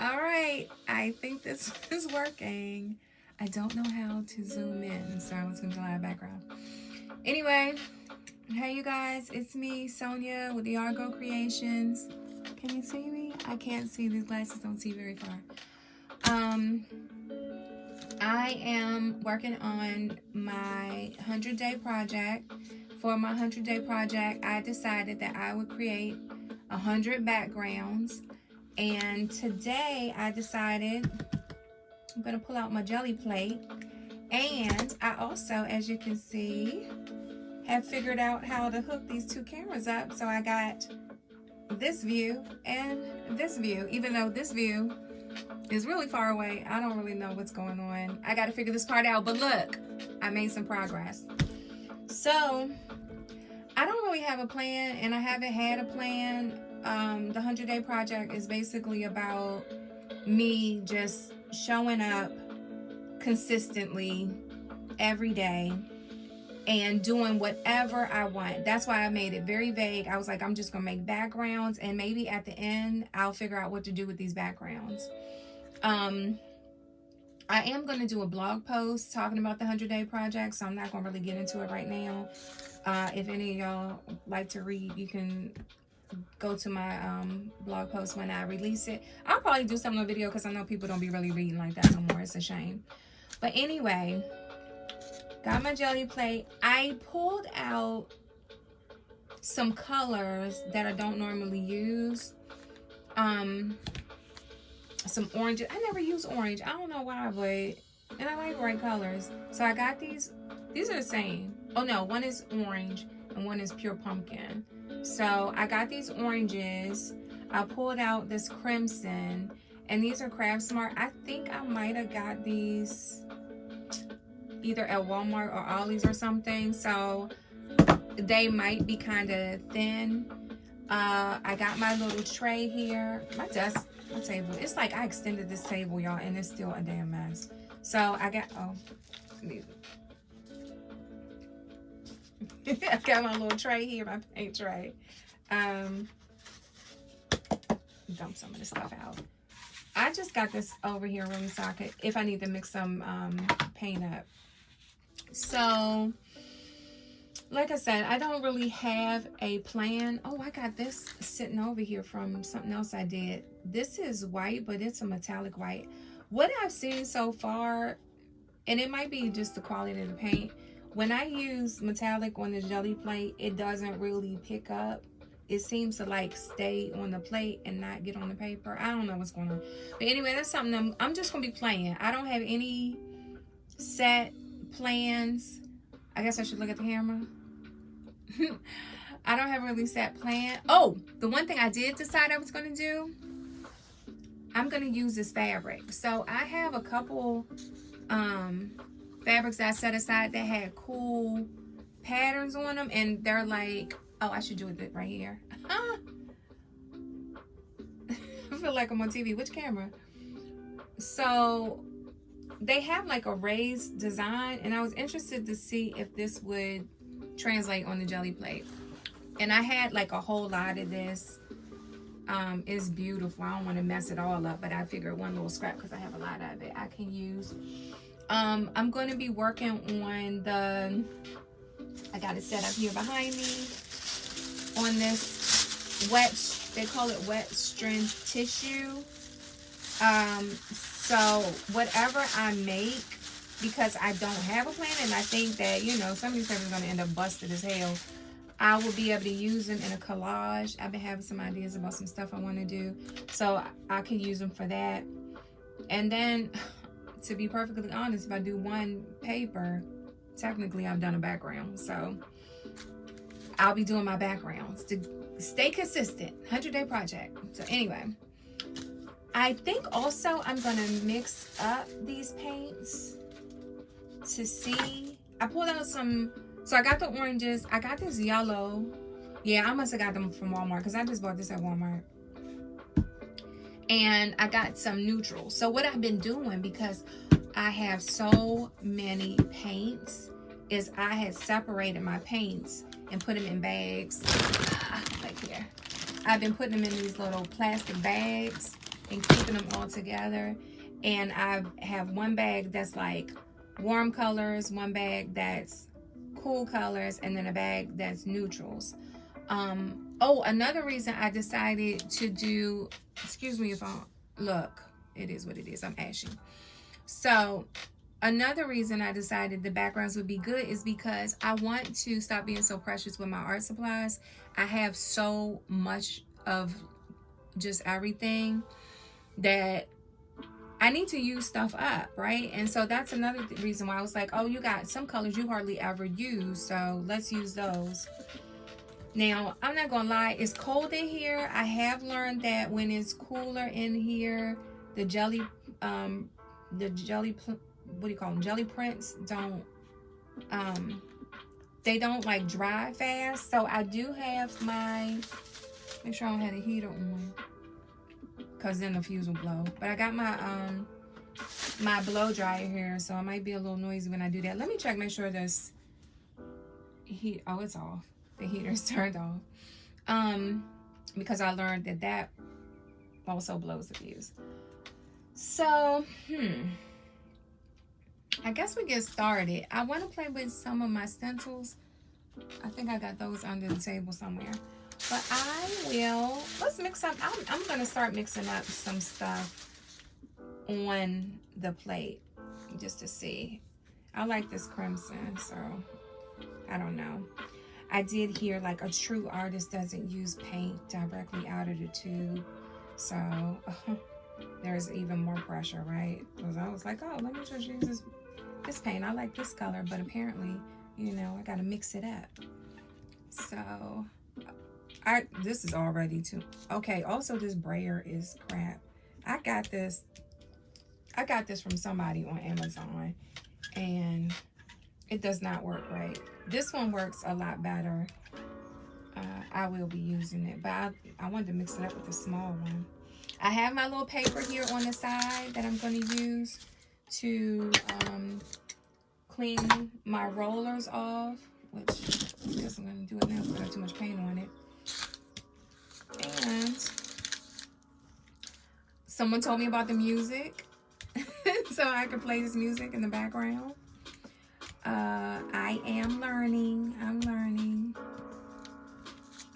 All right, I think this is working. I don't know how to zoom in, so I was going to lie background. Anyway, hey you guys, it's me, Sonia, with the Argo Creations. Can you see me? I can't see. These glasses don't see very far. I am working on my 100-day project. For my 100-day project, I decided that I would create 100 backgrounds. And today I decided I'm going to pull out my jelly plate. And I also, as you can see, have figured out how to hook these two cameras up. So I got this view and this view, even though this view is really far away. I don't really know what's going on. I got to figure this part out, but look, I made some progress. So I don't really have a plan, and I haven't had a plan. The 100-day project is basically about me just showing up consistently every day and doing whatever I want. That's why I made it very vague. I was like, I'm just gonna make backgrounds, and maybe at the end I'll figure out what to do with these backgrounds. I am going to do a blog post talking about the 100-day project, so I'm not going to really get into it right now. If any of y'all like to read, you can go to my blog post when I release it. I'll probably do some on video because I know people don't be really reading like that no more. It's a shame. But anyway, got my jelly plate. I pulled out some colors that I don't normally use. Some orange. I never use orange. I don't know why, but and I like bright colors. So I got these. These are the same. Oh no, one is orange and one is pure pumpkin. So I got these oranges. I pulled out this crimson, and these are Craft Smart. I think I might have got these either at Walmart or Ollie's or something. So they might be kind of thin. I got my little tray here. My table. It's like I extended this table, y'all, and it's still a damn mess. So I got, I got my little tray here, my paint tray. Dump some of this stuff out. I just got this over here really so I could, if I need to mix some paint up. So, like I said, I don't really have a plan. Oh, I got this sitting over here from something else I did. This is white, but it's a metallic white. What I've seen so far, and it might be just the quality of the paint, when I use metallic on the jelly plate, it doesn't really pick up. It seems to like stay on the plate and not get on the paper. I don't know what's going on. But anyway, that's something I'm just going to be playing. I don't have any set plans. I guess I should look at the camera. I don't have a really set plan. Oh, the one thing I did decide I was going to do, I'm going to use this fabric. So I have a couple fabrics that I set aside that had cool patterns on them, and they're like, oh, I should do it right here. I feel like I'm on TV. Which camera? So they have like a raised design, and I was interested to see if this would translate on the jelly plate. And I had like a whole lot of this. It's beautiful. I don't want to mess it all up, but I figured one little scrap, because I have a lot of it, I can use. I'm going to be working on the, I got it set up here behind me, on this wet, they call it wet strength tissue. So whatever I make, because I don't have a plan, and I think that, you know, some of these papers are going to end up busted as hell, I will be able to use them in a collage. I've been having some ideas about some stuff I want to do, so I can use them for that. And then, to be perfectly honest, if I do one paper, technically I've done a background, so I'll be doing my backgrounds to stay consistent. 100-day project. So anyway, I think also I'm going to mix up these paints to see. I pulled out some, so I got the oranges. I got this yellow. Yeah, I must have got them from Walmart, because I just bought this at Walmart. And I got some neutrals. So what I've been doing, because I have so many paints, is I had separated my paints and put them in bags. Like here. I've been putting them in these little plastic bags. and keeping them all together. And I have one bag that's like warm colors, one bag that's cool colors, and then a bag that's neutrals. Oh, another reason I decided to do, excuse me if I look, it is what it is. I'm ashy. So another reason I decided the backgrounds would be good is because I want to stop being so precious with my art supplies. I have so much of just everything that I need to use stuff up, right? And so that's another reason why I was like, oh, you got some colors you hardly ever use, so let's use those. Now, I'm not gonna lie, it's cold in here. I have learned that when it's cooler in here, the jelly, the jelly, what do you call them? Jelly prints don't, um, they don't like dry fast. So I do have my, make sure I don't have the heater on, cause then the fuse will blow. But I got my blow dryer here, so it might be a little noisy when I do that. Let me check, make sure this heat, oh, it's off. The heater's turned off. Because I learned that that also blows the fuse. So, I guess we get started. I want to play with some of my stencils. I think I got those under the table somewhere. But I will, let's mix up. I'm going to start mixing up some stuff on the plate just to see. I like this crimson, so I don't know. I did hear like a true artist doesn't use paint directly out of the tube. So there's even more pressure, right? Because I was like, oh, let me just use this paint. I like this color, but apparently, you know, I got to mix it up. So this is already too, okay. Also, this brayer is crap. I got this from somebody on Amazon, and it does not work right. This one works a lot better. I will be using it, but I wanted to mix it up with the small one. I have my little paper here on the side that I'm going to use to clean my rollers off, which I guess I'm going to do it now because I have too much paint on it. And someone told me about the music, so I could play this music in the background. I am learning. I'm learning.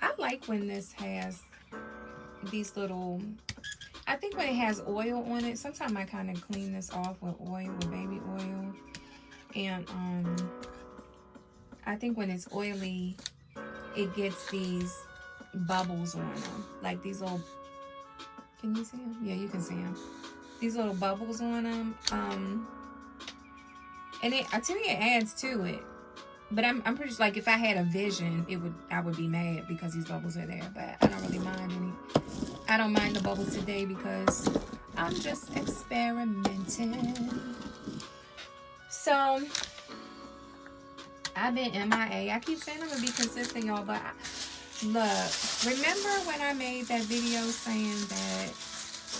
I like when this has these little, I think when it has oil on it, sometimes I kind of clean this off with oil, with baby oil. And I think when it's oily, it gets these bubbles on them. Like these little, can you see them? Yeah, you can see them. These little bubbles on them. And to me, it adds to it. But I'm pretty sure, like, if I had a vision, I would be mad because these bubbles are there. But I don't really mind any. I don't mind the bubbles today because I'm just experimenting. So I've been MIA. I keep saying I'm gonna be consistent, y'all. But look, remember when I made that video saying that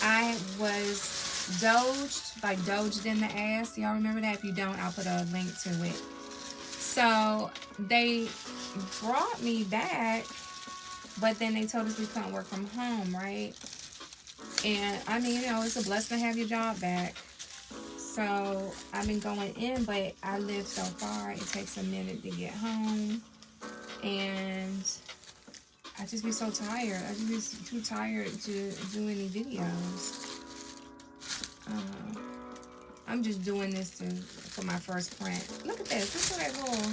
I was doged in the ass? Y'all remember that? If you don't, I'll put a link to it. So they brought me back, but then they told us we couldn't work from home, right? And I mean, you know, it's a blessing to have your job back. So I've been going in, but I live so far, it takes a minute to get home. And I just be so tired. I just be too tired to do any videos. I'm just doing this for my first print. Look at this. Look at that little.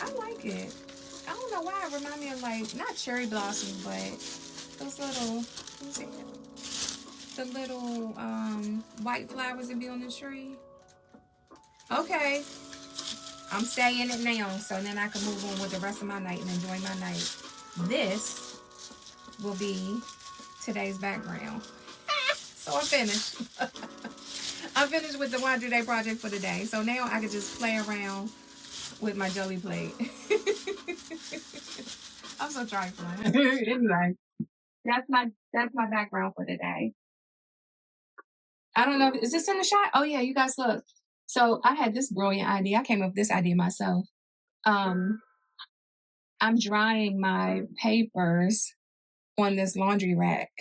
I like it. I don't know why it reminds me of, like, not cherry blossoms, but those little, the little white flowers that be on the tree. Okay. I'm staying it now, so then I can move on with the rest of my night and enjoy my night. This will be today's background. So I'm finished. I'm finished with the 100-day project for the day. So now I can just play around with my jelly plate. I'm so trifling. Anyway, that's my background for today. I don't know. Is this in the shot? Oh yeah, you guys look. So I had this brilliant idea. I came up with this idea myself. I'm drying my papers on this laundry rack.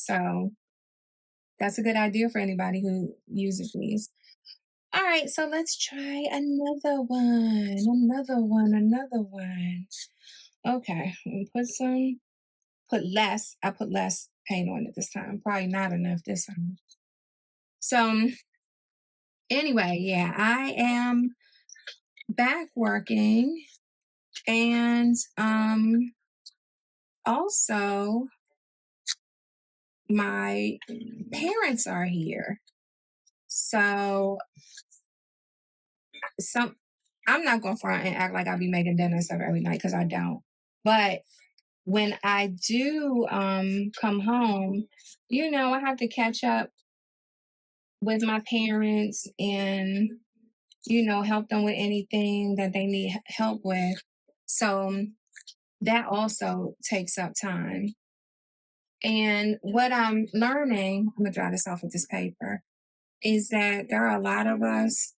So that's a good idea for anybody who uses these. All right, so let's try another one. Okay, I put less paint on it this time. Probably not enough this time. So anyway, yeah, I am back working and also my parents are here. So some I'm not gonna front and act like I'll be making dinner and stuff every night because I don't. But when I do come home, I have to catch up with my parents and help them with anything that they need help with. So that also takes up time. And what I'm learning, I'm gonna dry this off with this paper, is that there are a lot of us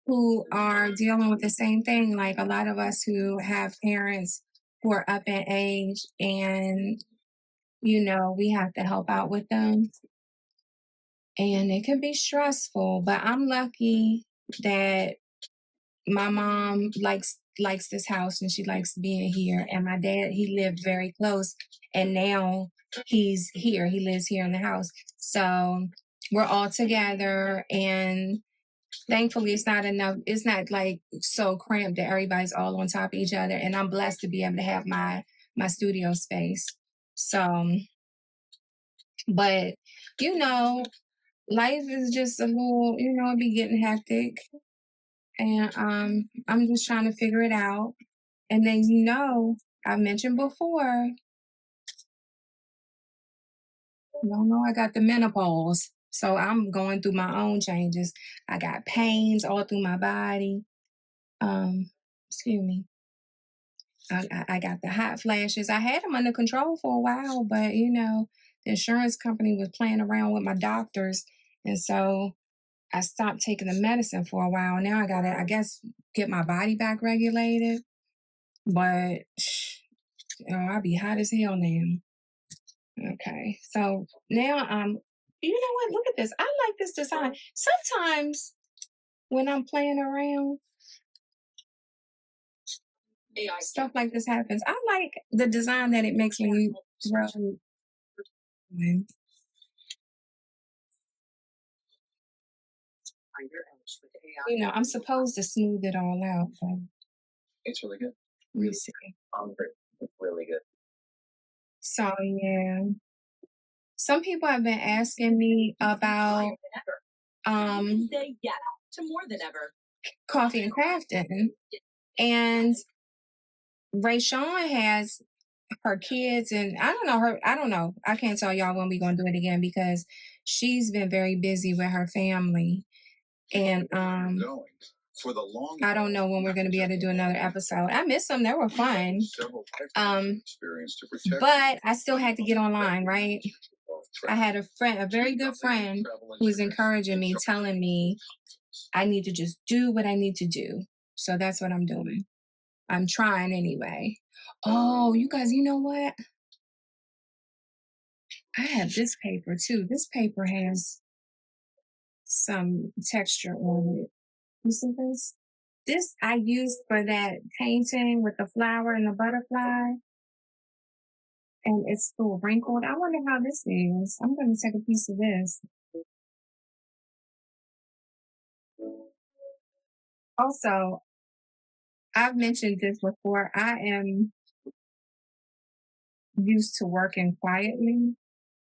who are dealing with the same thing. Like a lot of us who have parents who are up in age and, we have to help out with them. And it can be stressful, but I'm lucky that my mom likes this house and she likes being here. And my dad, he lived very close and now he's here. He lives here in the house. So we're all together and thankfully it's not like so cramped that everybody's all on top of each other. And I'm blessed to be able to have my studio space. So but you know, life is just a little, it be getting hectic. And I'm just trying to figure it out. And then I mentioned before, I got the menopause. So I'm going through my own changes. I got pains all through my body. Excuse me. I got the hot flashes. I had them under control for a while, but the insurance company was playing around with my doctors. And so I stopped taking the medicine for a while. Now I gotta, I guess, get my body back regulated. But I'll be hot as hell now. Okay. So now you know what? Look at this. I like this design. Sometimes when I'm playing around, stuff like this happens. I like the design that it makes when you throw. I'm supposed to smooth it all out, but it's really good. Let me see. It's really good. So yeah, some people have been asking me about say yeah to more than ever coffee and crafting, and Ray Sean has her kids, and I don't know her. I don't know. I can't tell y'all when we're gonna do it again because she's been very busy with her family, and I don't know when we're going to be able to do another episode. I miss them. They were fun. But I still had to get online, right? I had a very good friend who was encouraging me, telling me I need to just do what I need to do. So that's what I'm doing. I'm trying anyway. Oh, you guys, you know what? I have this paper too. This paper has some texture on it. You see this? This I used for that painting with the flower and the butterfly, and it's still wrinkled. I wonder how this is. I'm going to take a piece of this. Also, I've mentioned this before. I am used to working quietly,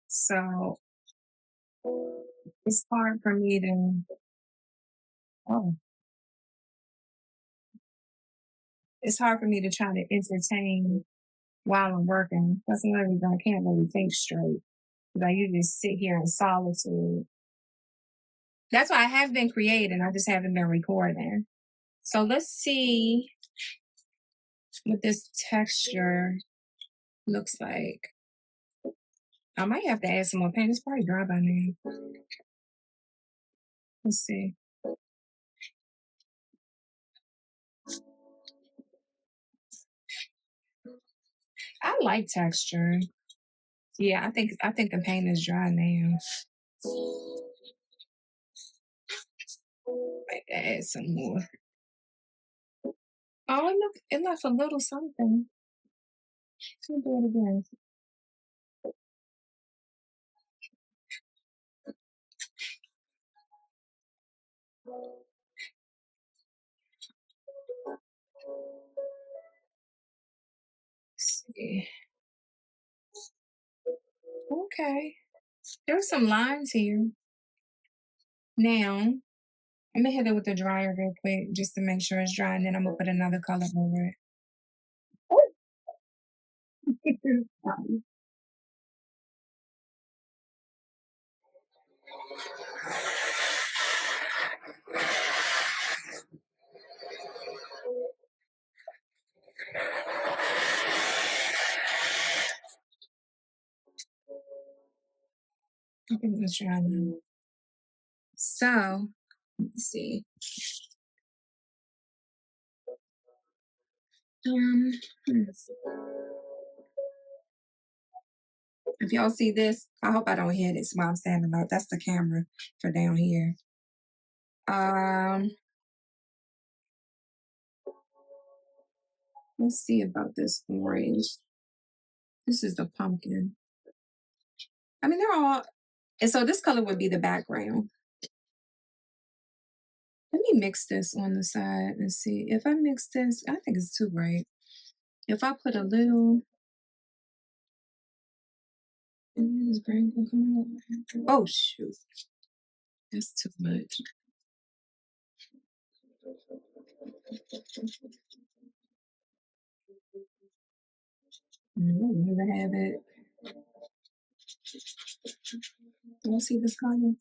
so it's hard for me to. Oh, it's hard for me to try to entertain while I'm working. That's another reason I can't really think straight because I usually sit here in solitude. That's why I have been creating. I just haven't been recording. So let's see what this texture looks like. I might have to add some more paint. It's probably dry by now. Let's see. I like texture. Yeah, I think the paint is dry now. Might add some more. Oh, look, it left a little something. Let me do it again. Let's see. Okay. There's some lines here. Now, I'm gonna hit it with the dryer real quick just to make sure it's dry, and then I'm gonna put another color over it. I think it's dry now. So, let's see. Um, hmm. If y'all see this, I hope I don't hit it while I'm standing up. That's the camera for down here. Um, let's see about this orange. This is the pumpkin. I mean, they're all, and so this color would be the background. Let me mix this on the side and see. If I mix this, I think it's too bright. If I put a little, and then this green will come out. Oh shoot, that's too much. I'll never have it. Do I see this color?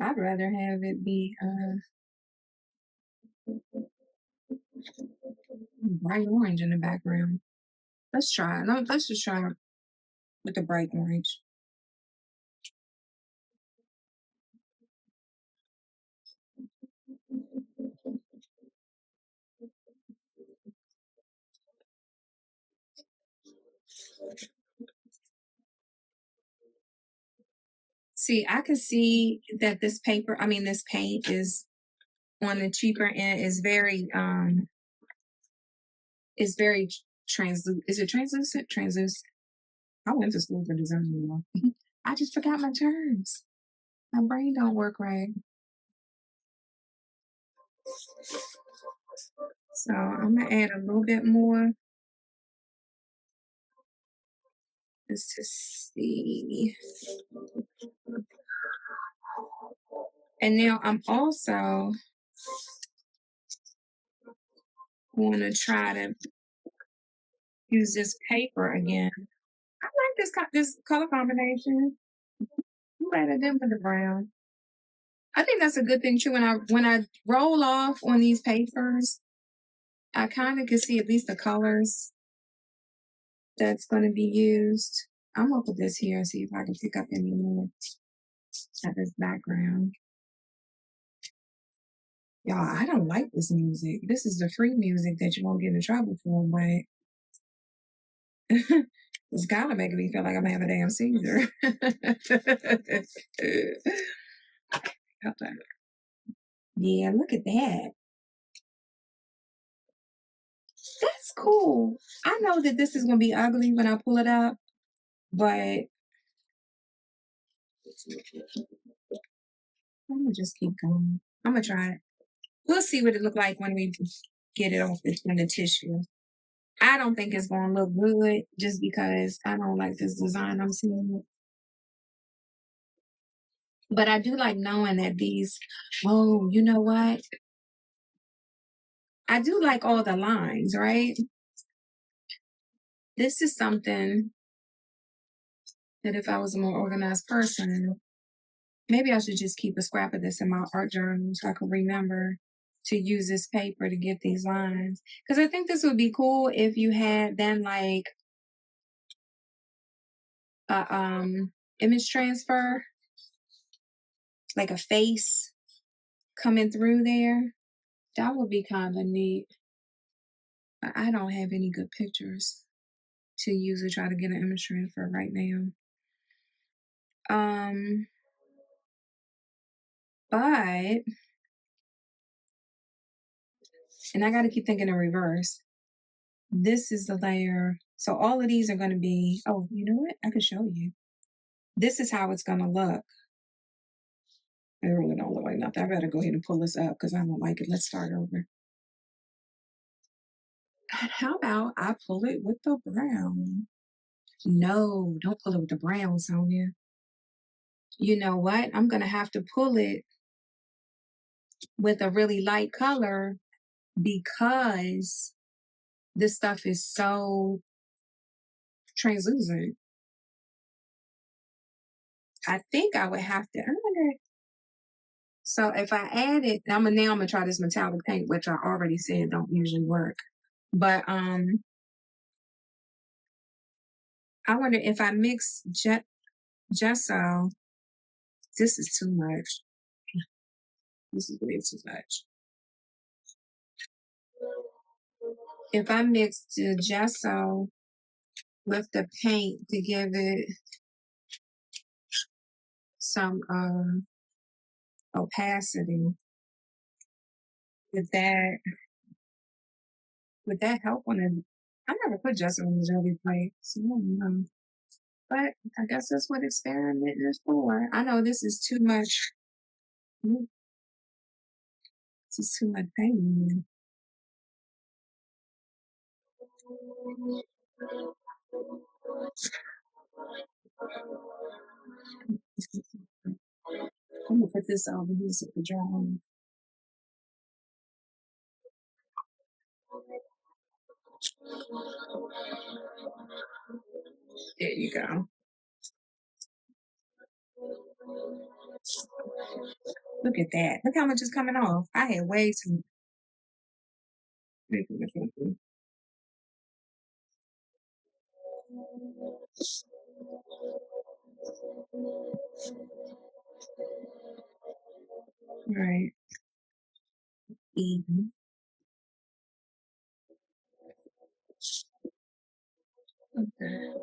I'd rather have it be bright orange in the background. Let's try. No, let's just try with the bright orange. See, I can see that this paper, I mean, this paint is on the cheaper end. Is very translucent. Is it translucent? Translucent. I went to school for design. I just forgot my terms. My brain don't work right. So I'm gonna add a little bit more just to see. And now I'm also going to try to use this paper again. I like this color combination. Better than with the brown. I think that's a good thing too. When I roll off on these papers, I kind of can see at least the colors that's going to be used. I'm gonna put this here and see if I can pick up any more of this background. Y'all, I don't like this music. This is the free music that you won't get in trouble for, but it's kind of making me feel like I'm having a damn seizure. Yeah, look at that. That's cool. I know that this is gonna be ugly when I pull it up, but I'm gonna just keep going. I'm gonna try it. We'll see what it look like when we get it off in the tissue. I don't think it's gonna look good just because I don't like this design I'm seeing. But I do like knowing that these, oh, you know what? I do like all the lines, right? This is something that if I was a more organized person, maybe I should just keep a scrap of this in my art journal so I can remember to use this paper to get these lines. Because I think this would be cool if you had then like a image transfer, like a face coming through there. That would be kind of neat. But I don't have any good pictures to use to try to get an image transfer right now. But, and I got to keep thinking in reverse. This is the layer. So all of these are going to be, oh, you know what? I can show you. This is how it's going to look. It really don't look like nothing. I better go ahead and pull this up because I don't like it. Let's start over. How about I pull it with the brown? No, don't pull it with the brown, Sonia. You know what? I'm going to have to pull it with a really light color because this stuff is so translucent. I think I would have to, I wonder. So if I add it, now I'm gonna try this metallic paint, which I already said don't usually work. But I wonder if I mix gesso. This is too much. This is way too much. If I mix the gesso with the paint to give it some opacity, would that help on it? I never put gesso on the jelly plate, so I don't know. But I guess that's what experimenting is for. I know this is too much. This is too much paint. I'm gonna put this over here so it dry. There you go. Look at that. Look how much is coming off. I had way too. Right. Even. Okay.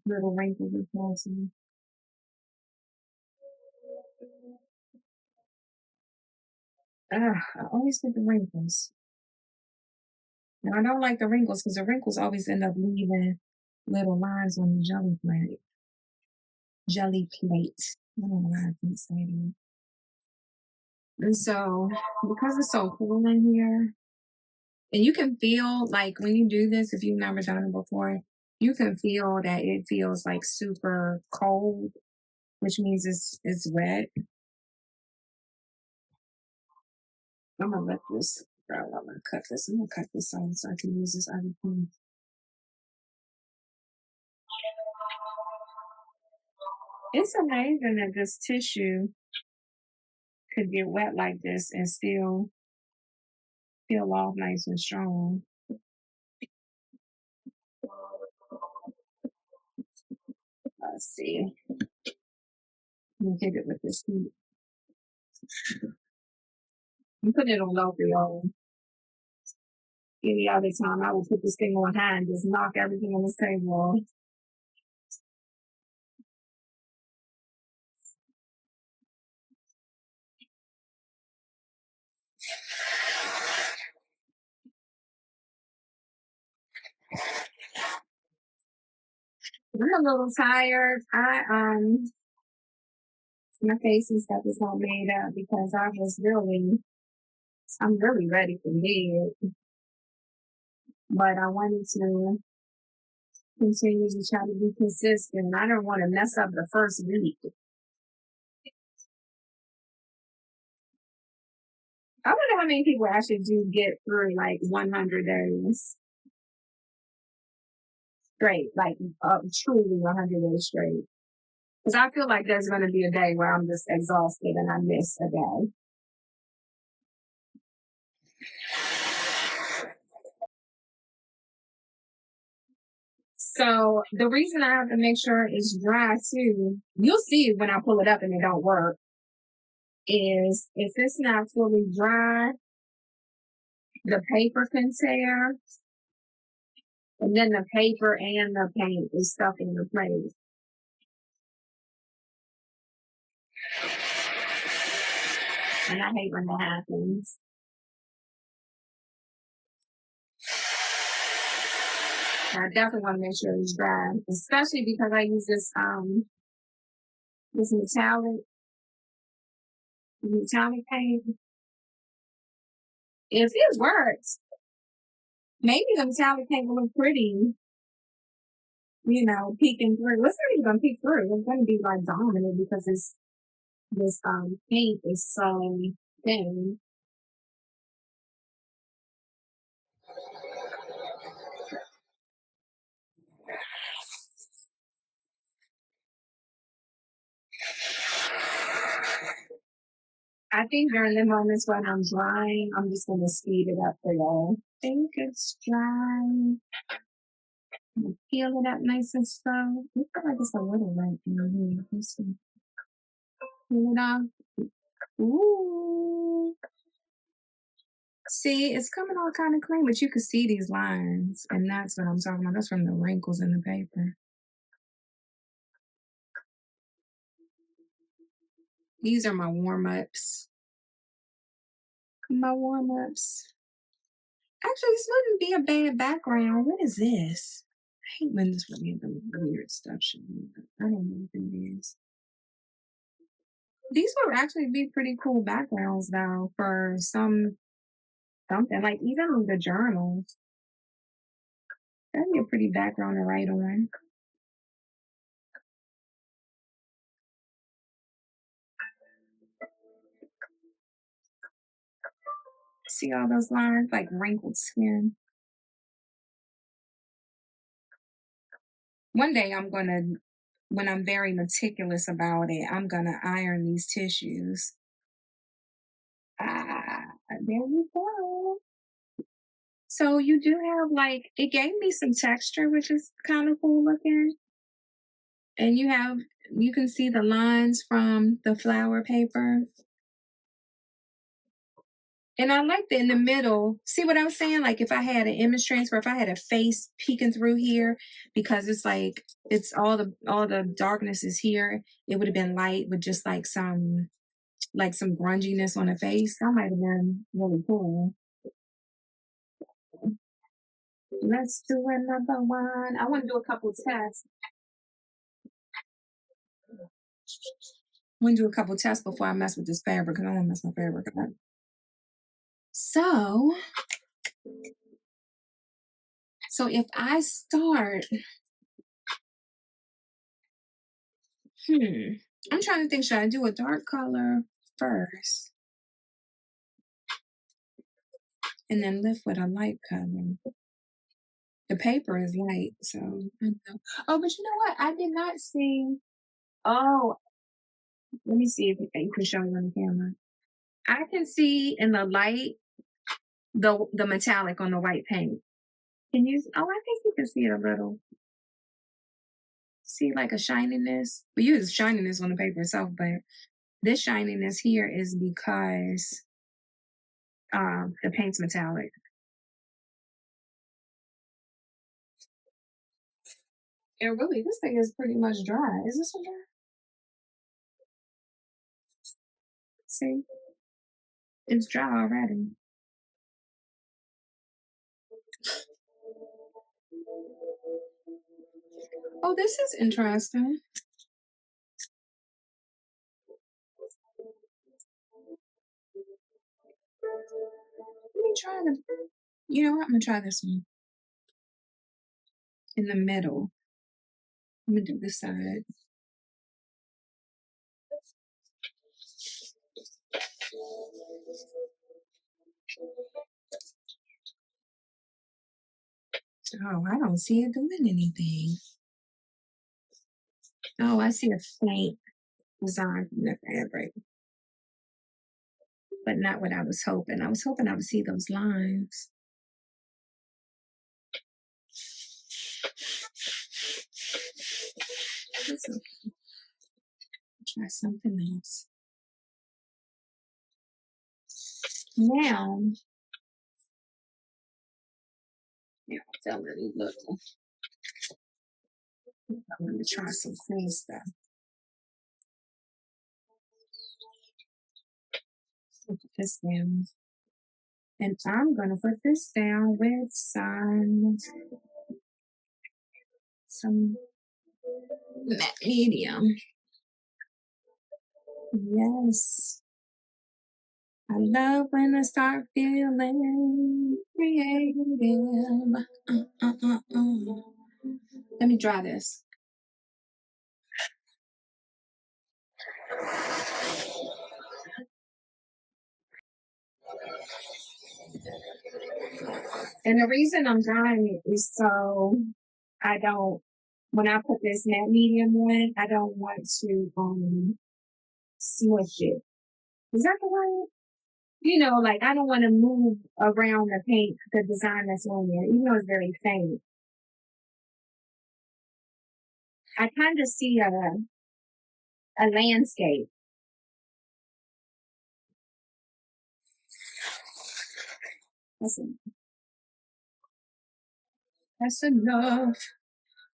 Little wrinkles are possible. I always get the wrinkles. Now I don't like the wrinkles because the wrinkles always end up leaving little lines on the jelly plate. Jelly plate. I don't know how I can say that. And so, because it's so cool in here, and you can feel like when you do this, if you've never done it before, you can feel that it feels like super cold, which means it's wet. I'm gonna let this girl. I'm gonna cut this. I'm gonna cut this off so I can use this other thing. It's amazing that this tissue could get wet like this and still peel off nice and strong. Let's see. Let me hit it with this heat. I'm putting it on low for y'all. Any other time, I will put this thing on high and just knock everything on this table. I'm a little tired. My face and stuff is all made up because I'm really ready for bed. But I wanted to continue to try to be consistent. I don't want to mess up the first week. I wonder how many people actually do get through like 100 days straight, like truly 100 days straight. Because I feel like there's going to be a day where I'm just exhausted and I miss a day. So the reason I have to make sure it's dry too, you'll see when I pull it up and it don't work, is if it's not fully dry, the paper can tear, and then the paper and the paint is stuck in the place. And I hate when that happens. I definitely want to make sure it's dry, especially because I use this metallic paint. If it works, maybe the metallic paint will look pretty, peeking through. It's not even gonna peek through. It's gonna be like dominant because this paint is so thin. I think during the moments when I'm drying, I'm just gonna speed it up for y'all. I think it's dry. Peel it up nice and slow. I feel like it's a little wet in here. Let's see. Peel it off. Ooh. See, it's coming all kind of clean, but you can see these lines, and that's what I'm talking about. That's from the wrinkles in the paper. These are my warm-ups. My warm-ups. Actually, this wouldn't be a bad background. What is this? I hate when this random weird stuff should be. I don't know what it is. These would actually be pretty cool backgrounds though for something like even the journals. That'd be a pretty background to write on. See all those lines like wrinkled skin. One day when I'm very meticulous about it, I'm gonna iron these tissues. Ah, there we go. So you do have like it gave me some texture, which is kind of cool looking. And you can see the lines from the flower paper. And I like that in the middle. See what I'm saying? Like if I had an image transfer, if I had a face peeking through here, because it's like it's all the darkness is here, it would have been light with just like some grunginess on the face. That might have been really cool. Let's do another one. I want to do a couple tests. I'm gonna do a couple tests before I mess with this fabric because I don't want to mess my fabric up. So if I start, I'm trying to think, should I do a dark color first and then lift with a light color? The paper is light, so I know. Oh, but you know what? I did not see. Oh, let me see if you can show me on the camera. I can see in the light the metallic on the white paint. Can you? Oh, I think you can see it a little. See like a shininess. We use shininess on the paper itself, but this shininess here is because the paint's metallic. And really, this thing is pretty much dry. Is this one dry? See, it's dry already. Oh, this is interesting. Let me try the. You know what? I'm gonna try this one in the middle. I'm gonna do this side. Oh, I don't see it doing anything. Oh, I see a faint design from the fabric, but not what I was hoping. I was hoping I would see those lines. It's okay. Try something else. Now, it's a little. I'm going to try some cool stuff. Put this down. And I'm going to put this down with some matte medium. Yes. I love when I start feeling creative. Let me dry this. And the reason I'm drying it is so I don't, when I put this matte medium on, I don't want to smush it. Is that the word? You know, like I don't want to move around the paint, the design that's on there, even though it's very faint. I kind of see a landscape. That's enough.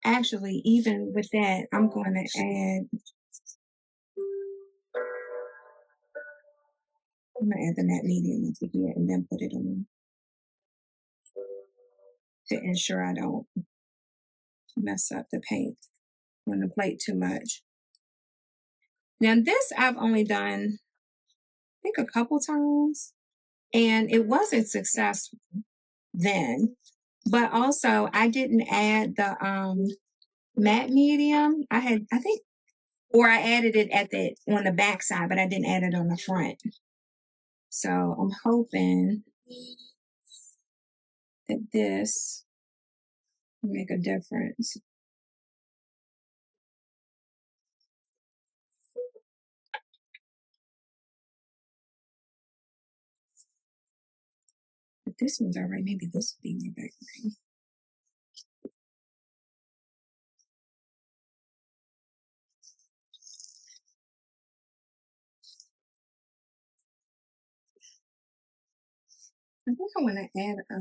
Actually, even with that, I'm going to add the matte medium into here and then put it on to ensure I don't mess up the paint on the plate too much. Now this I've only done, I think a couple times, and it wasn't successful then. But also I didn't add the matte medium. I think, or I added it on the back side, but I didn't add it on the front. So I'm hoping that this will make a difference. But this one's all right. Maybe this will be my background. I think I want to add a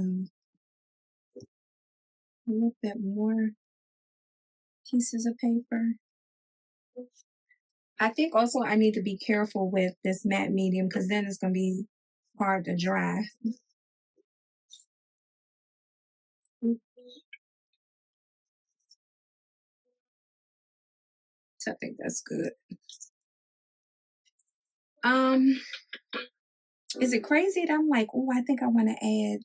little bit more pieces of paper. I think also I need to be careful with this matte medium because then it's going to be hard to dry. So I think that's good. Is it crazy that I'm like, oh, I think I want to add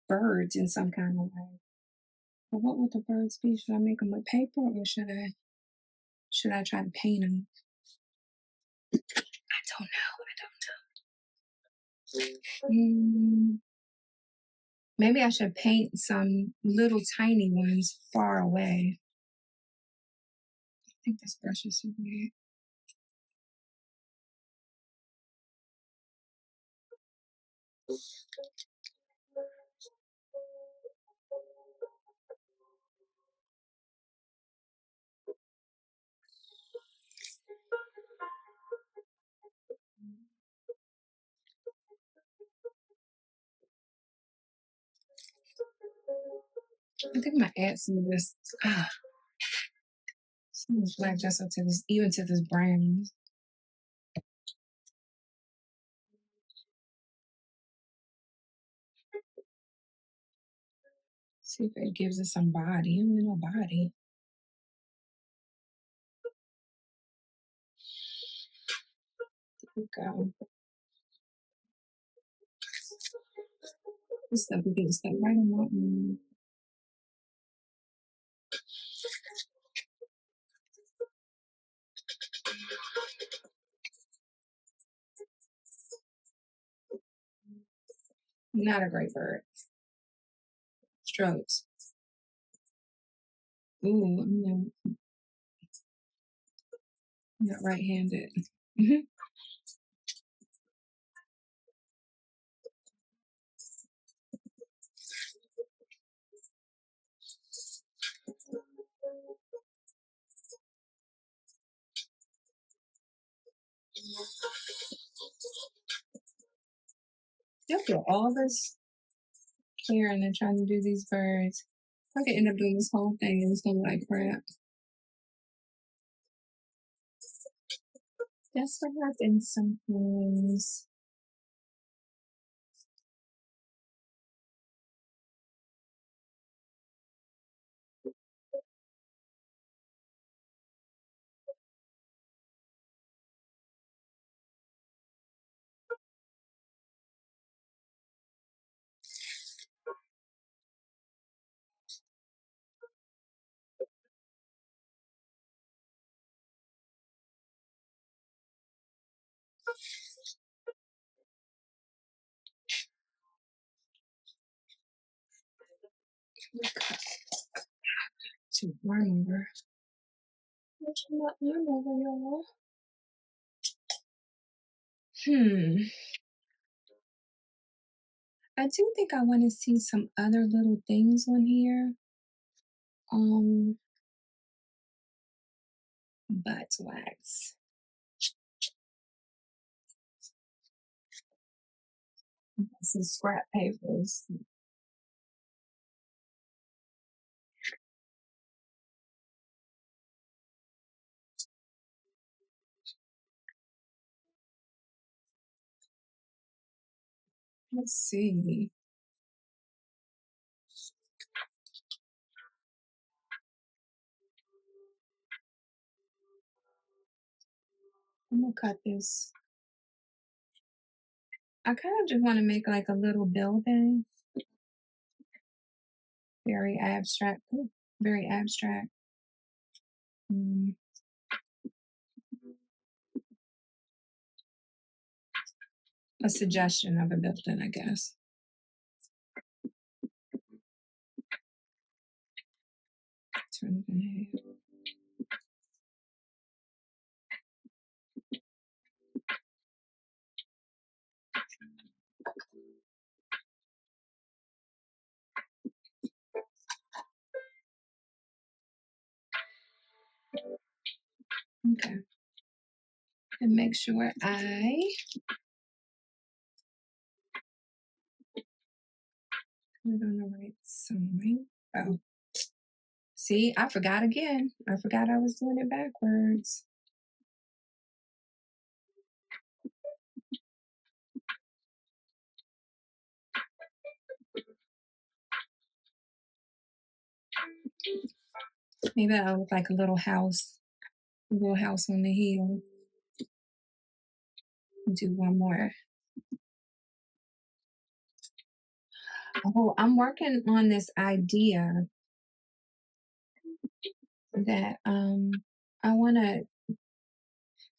birds in some kind of way? But what would the birds be? Should I make them with paper or should I try to paint them? I don't know. Maybe I should paint some little tiny ones far away. I think this brush is so weird. I think I'm gonna add some of this. Some of this black just up to this, even to this brown. See if it gives it some body. I mean, no body. There we go. This stuff will get stuck right on my Not a great bird. Strokes. Ooh, I'm not right-handed. Look at all this care and they're trying to do these birds. I could end up doing this whole thing and it's gonna look like crap. That's what happens sometimes. To arm over. What's not arm over, y'all? I do think I want to see some other little things on here. Um, Beeswax. Some scrap papers. Let's see. I'm gonna cut this. I kind of just want to make like a little building. Very abstract. Ooh, very abstract. Mm, a suggestion of a building, I guess. Turn the Okay. And make sure I put it on the right side. Oh, see, I forgot again. I forgot I was doing it backwards. Maybe that'll look like a little house on the hill. Do one more. Oh, I'm working on this idea that I want to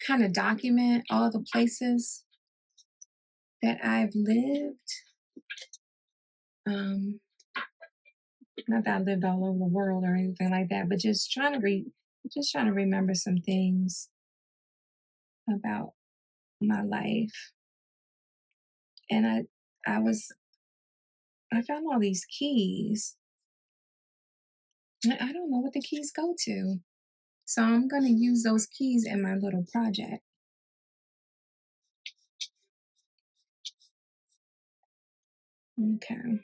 kind of document all the places that I've lived. Um, Not that I lived all over the world or anything like that, but just trying to remember some things about my life. And I found all these keys. And I don't know what the keys go to. So I'm gonna use those keys in my little project. Okay.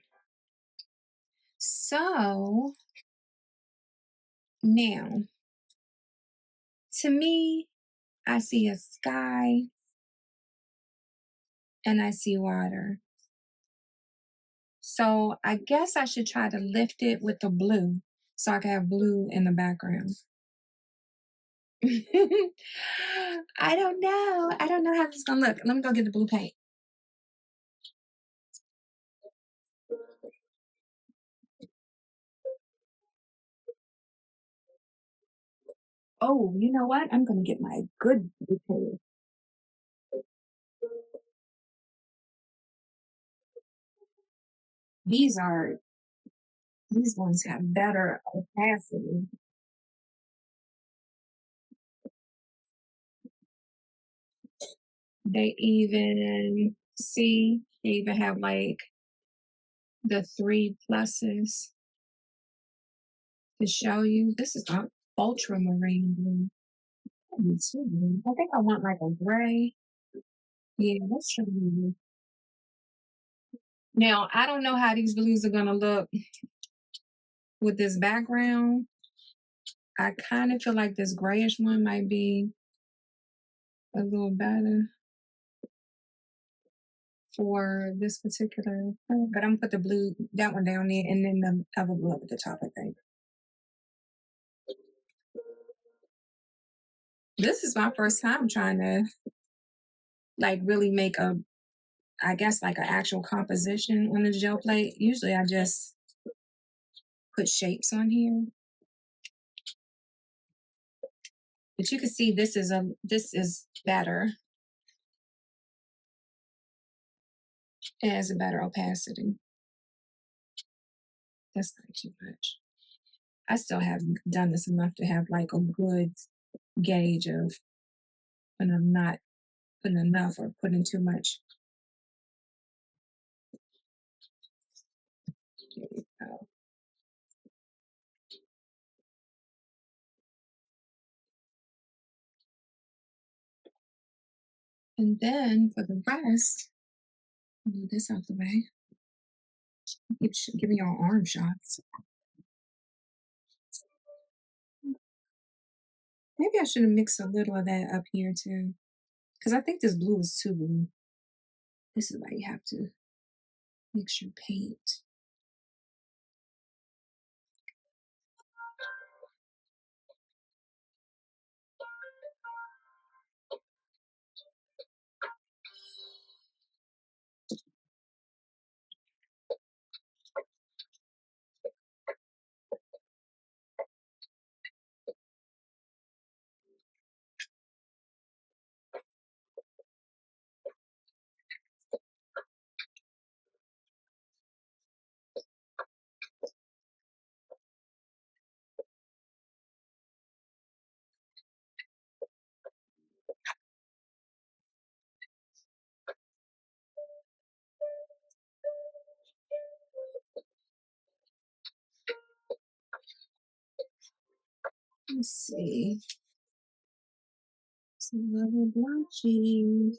So now, to me, I see a sky and I see water. So I guess I should try to lift it with the blue so I can have blue in the background. I don't know. I don't know how this is gonna look. Let me go get the blue paint. Oh, you know what? I'm gonna get my good blue paint. These are these ones have better opacity. They even have like the three pluses to show you. This is ultramarine blue. I think I want like a gray. Yeah, that's true. Now, I don't know how these blues are gonna look with this background. I kind of feel like this grayish one might be a little better for this particular print, but I'm gonna put the blue, that one down there, and then the other blue up at the top, I think. This is my first time trying to like really make a, I guess like an actual composition on the gel plate. Usually I just put shapes on here, but you can see this is better. It has a better opacity. That's not too much. I still haven't done this enough to have like a good gauge of when I'm not putting enough or putting too much. There we go. And then for the rest, move this out the way. Keep giving y'all arm shots. Maybe I should have mixed a little of that up here too. Because I think this blue is too blue. This is why you have to mix your paint. Let's see. It's a little blotchy.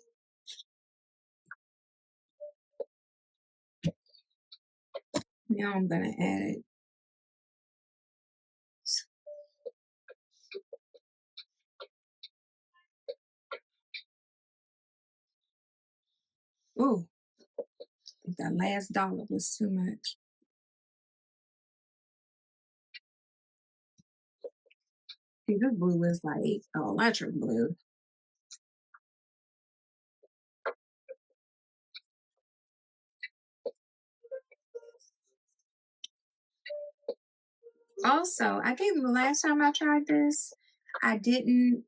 Now I'm gonna add it. Oh, I think that last dollar was too much. See, this blue is like electric blue. Also, I think the last time I tried this, I didn't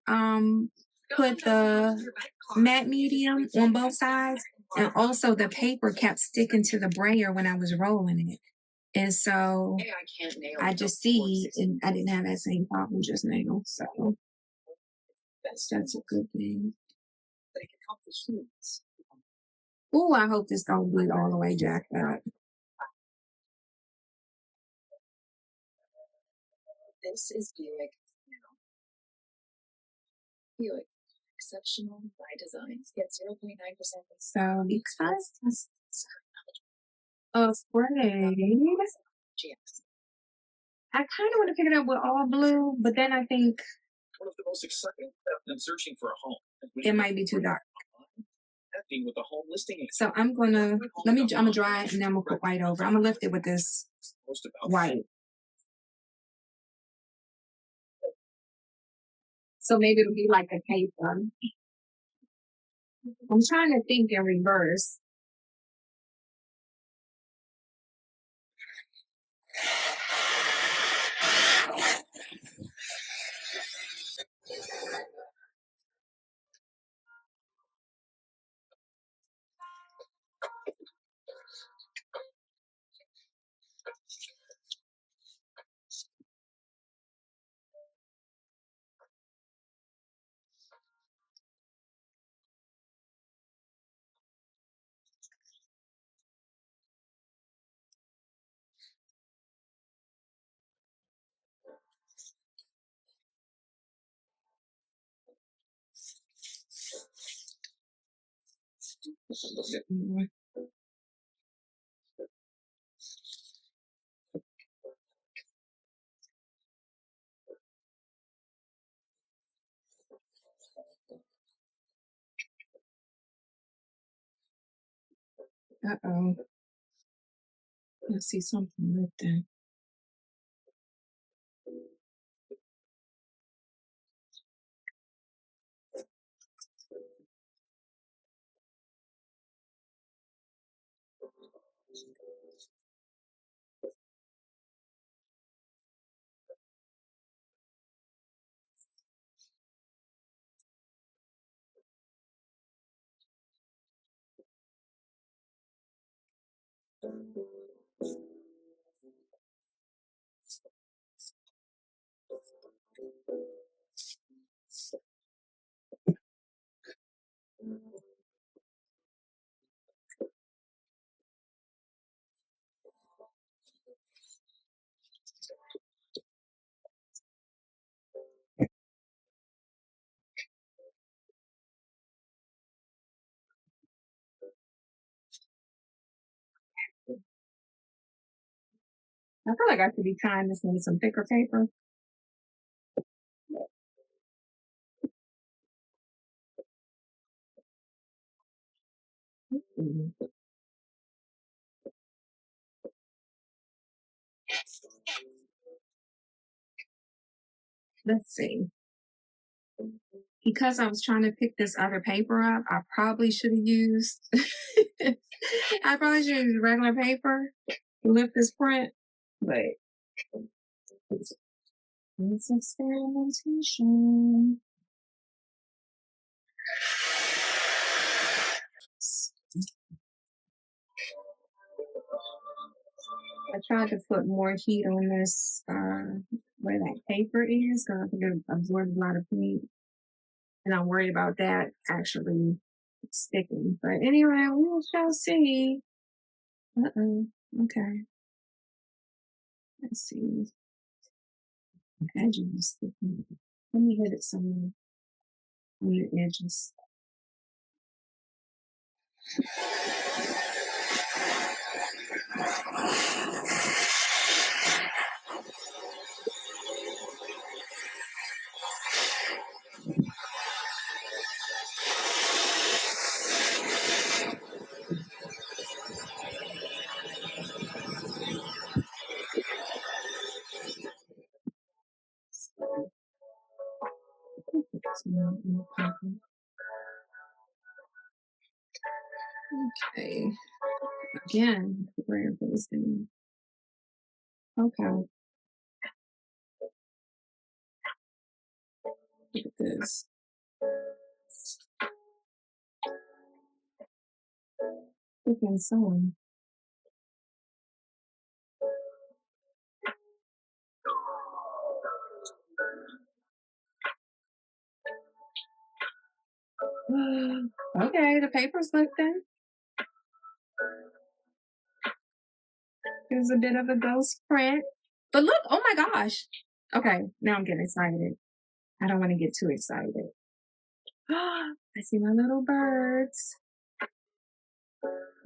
put the matte medium on both sides, and also the paper kept sticking to the brayer when I was rolling it. And so I just see, and I didn't have that same problem just now. So that's a good thing. Oh, I hope this don't get all the way jacked up. This is Buick. Buick. Exceptional by design. Get 0.9%. So because afraid, I kind of want to pick it up with all blue, but then I think one of the most exciting than searching for a home. It might be too dark. With the home listing. So I'm gonna I'm gonna dry it and then I'm gonna put white over. I'm gonna lift it with this white. So maybe it'll be like a paper. I'm trying to think in reverse. Uh-oh. I see something lifting. I feel like I could be tying this in some thicker paper. Let's see. Because I was trying to pick this other paper up, I probably should have used I probably should have used regular paper to lift this print, but it's experimentation. I tried to put more heat on this where that paper is because I think it absorbs a lot of heat. And I'm worried about that actually sticking. But anyway, we shall see. Uh-oh. Okay. Let's see. The edge is sticking. Let me hit it somewhere on the edges. Okay. Again, where this thing. Okay. Look at this. Freaking sewing. Okay, the paper's lifting. There's a bit of a ghost print. But look, oh my gosh. Okay, now I'm getting excited. I don't want to get too excited. I see my little birds.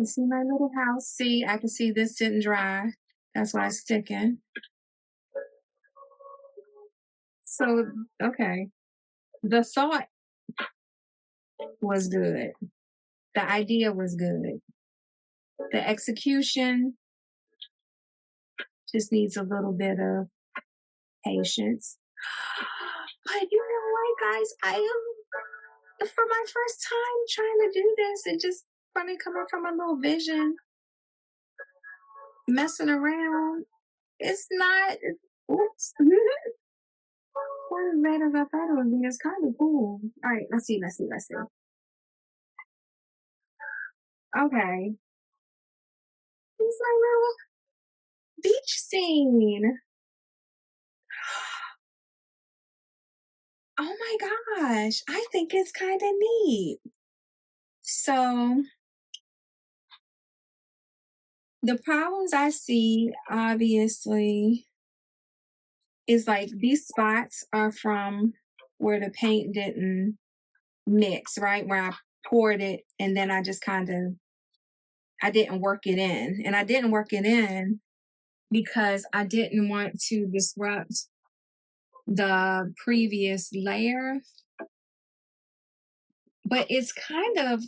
I see my little house. See, I can see this didn't dry. That's why it's sticking. So, okay. The thought was good. The idea was good. The execution just needs a little bit of patience. But you know what, guys? I am, for my first time trying to do this, and just funny coming from a little vision, messing around. It's not, oops. It's not as bad as I thought it would be. It's kind of cool. All right, let's see. Okay. It's my little beach scene. Oh my gosh. I think it's kind of neat. So, the problems I see, obviously, is like these spots are from where the paint didn't mix, right? Where I poured it, and then I just kind of, I didn't work it in. And I didn't work it in because I didn't want to disrupt the previous layer. But it's kind of,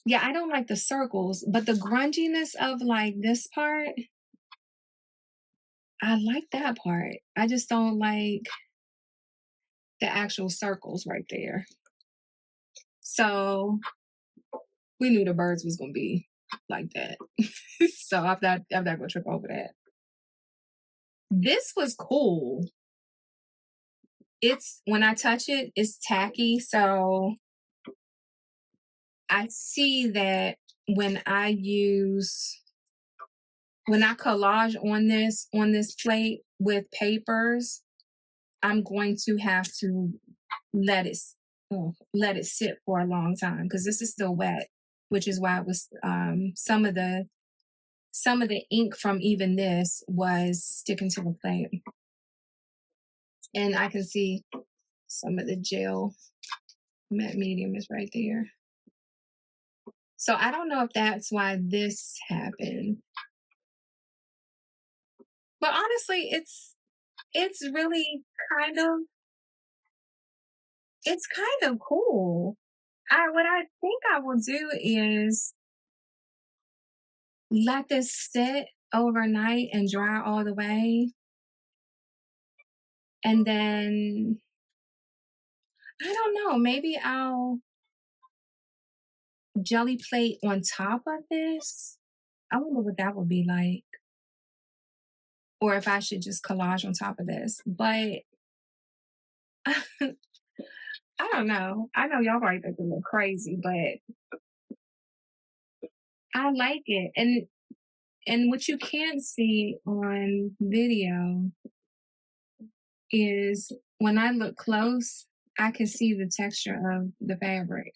yeah, I don't like the circles, but the grunginess of like this part, I like that part. I just don't like the actual circles right there. So we knew the birds was gonna be like that. So I'm not gonna trip over that. This was cool. It's when I touch it, it's tacky. So I see that when I use when I collage on this plate with papers, I'm going to have to let it let it sit for a long time because this is still wet, which is why it was some of the ink from even this was sticking to the plate, and I can see some of the gel matte medium is right there. So I don't know if that's why this happened, but honestly, it's really kind of it's kind of cool. I what I think I will do is let this sit overnight and dry all the way. And then I don't know, maybe I'll jelly plate on top of this. I wonder what that would be like. Or if I should just collage on top of this. But I don't know. I know y'all probably think it look crazy, but I like it. And what you can't see on video is when I look close, I can see the texture of the fabric.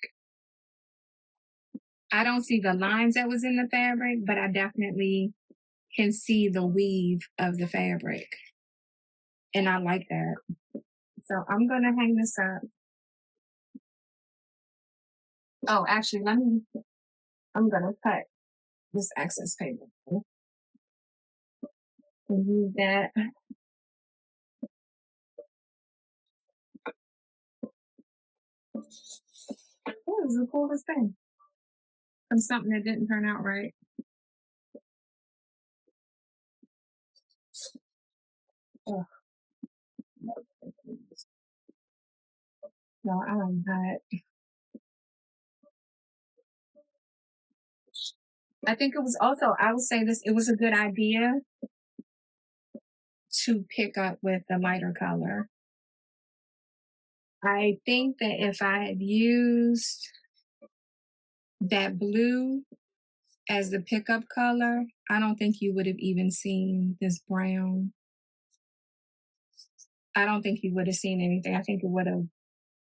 I don't see the lines that was in the fabric, but I definitely can see the weave of the fabric. And I like that. So I'm gonna hang this up. Oh, actually, I'm gonna cut this excess paper and use that. What is the coolest thing? From something that didn't turn out right. Ugh, no, I like that. I think it was also, I would say this, it was a good idea to pick up with the lighter color. I think that if I had used that blue as the pickup color, I don't think you would have even seen this brown. I don't think you would have seen anything. I think it would have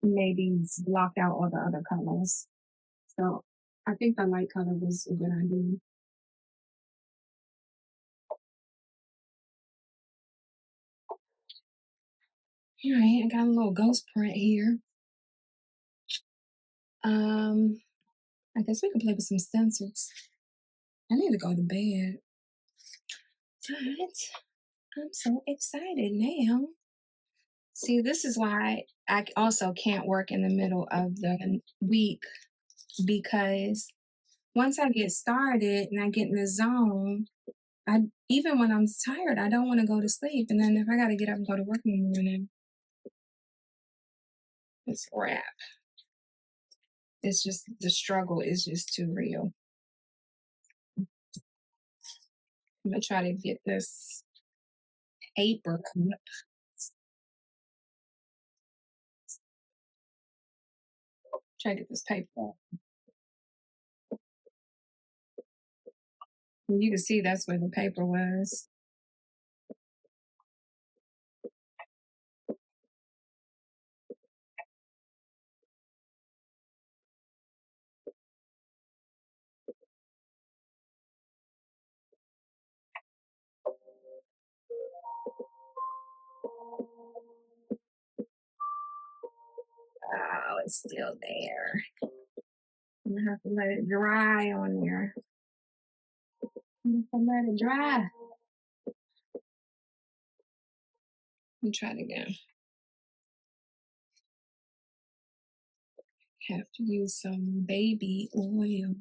maybe blocked out all the other colors. So I think the light color was a good idea. All right, I got a little ghost print here. I guess we can play with some stencils. I need to go to bed. But I'm so excited now. See, this is why I also can't work in the middle of the week because once I get started and I get in the zone, I even when I'm tired, I don't want to go to sleep. And then if I got to get up and go to work in the morning, it's a wrap. It's just the struggle is just too real. I'm gonna try to get this paper cut. Try to get this paper up. And you can see that's where the paper was. Oh, it's still there. I'm gonna have to let it dry on there. I'm gonna have to let it dry. Let me try it again. Have to use some baby oil.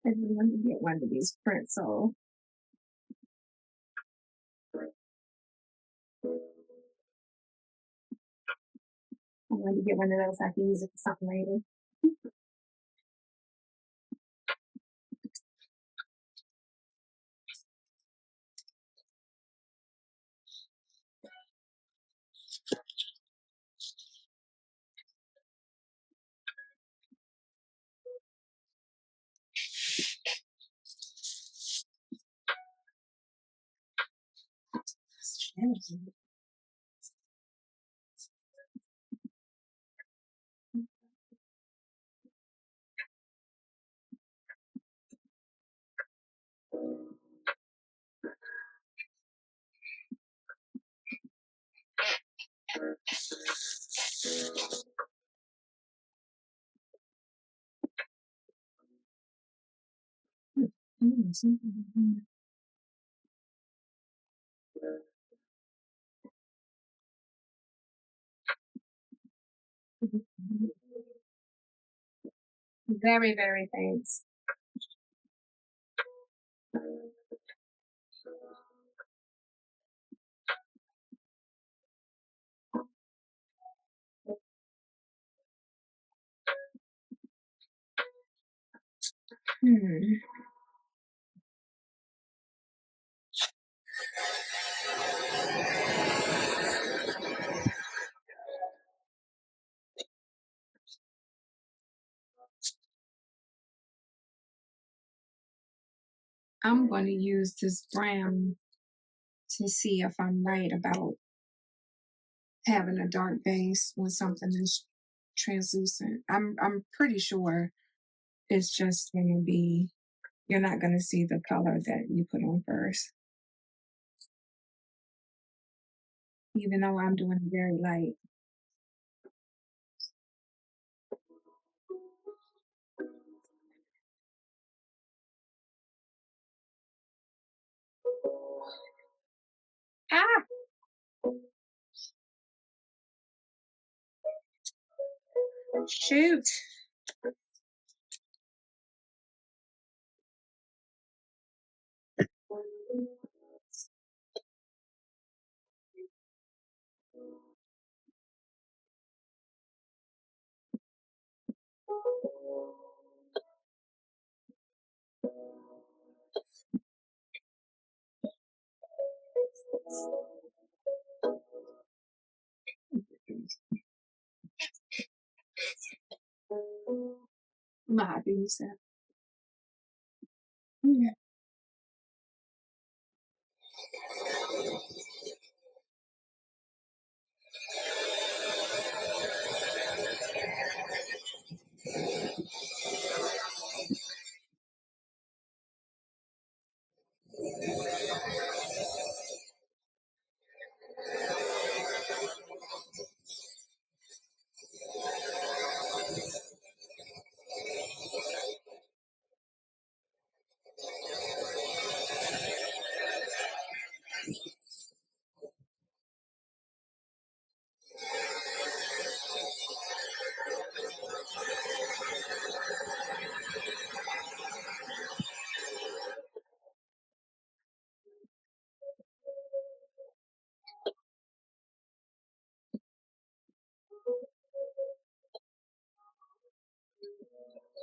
I want to get one of these pretzel. I want to get one of those. I can use it for something later. Very, very thanks. I'm going to use this brown to see if I'm right about having a dark base when something is translucent. I'm pretty sure it's just going to be, you're not going to see the color that you put on first. Even though I'm doing it very light. Ah! Shoot! I'm gonna have to use that.